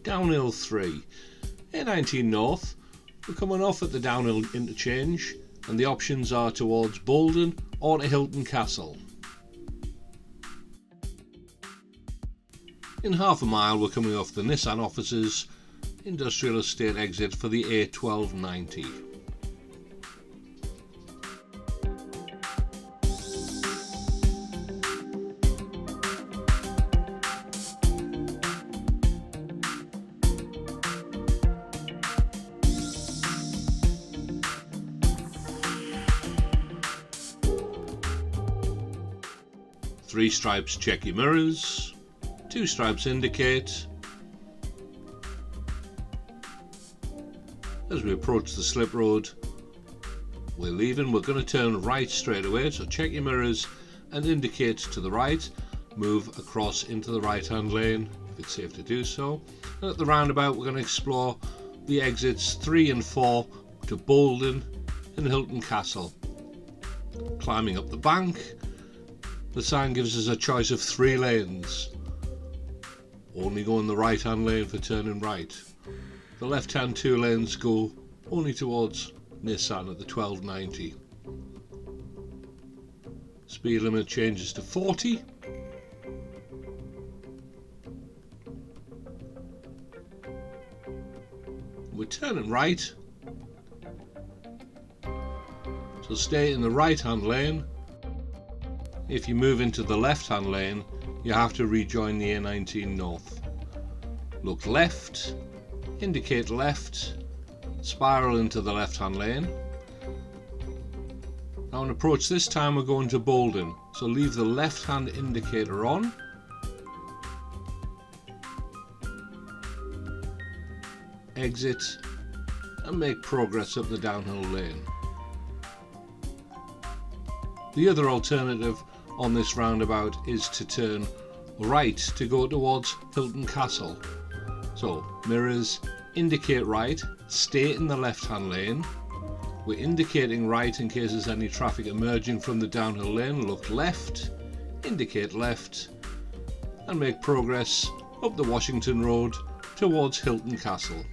Downhill 3. A19 North, we're coming off at the Downhill Interchange and the options are towards Boldon or to Hylton Castle. In half a mile we're coming off the Nissan offices industrial estate exit for the A1290. Three stripes check your mirrors, two stripes indicate. As we approach the slip road we're leaving, we're going to turn right straight away, so check your mirrors and indicate to the right. Move across into the right hand lane if it's safe to do so. And at the roundabout we're going to explore the exits 3 and 4 to Boldon and Hylton Castle. Climbing up the bank, the sign gives us a choice of 3 lanes. Only go in the right hand lane for turning right. The left hand 2 lanes go only towards Nissan at the 1290. Speed limit changes to 40. We're turning right, so stay in the right hand lane. If you move into the left hand lane you have to rejoin the A19 North. Look left, indicate left, spiral into the left hand lane. Now on approach this time we're going to Boldon, so leave the left hand indicator on. Exit and make progress up the downhill lane. The other alternative on this roundabout is to turn right to go towards Hylton Castle. So mirrors, indicate right, stay in the left hand lane. We're indicating right in case there's any traffic emerging from the downhill lane. Look left, indicate left and make progress up the Washington Road towards Hylton Castle.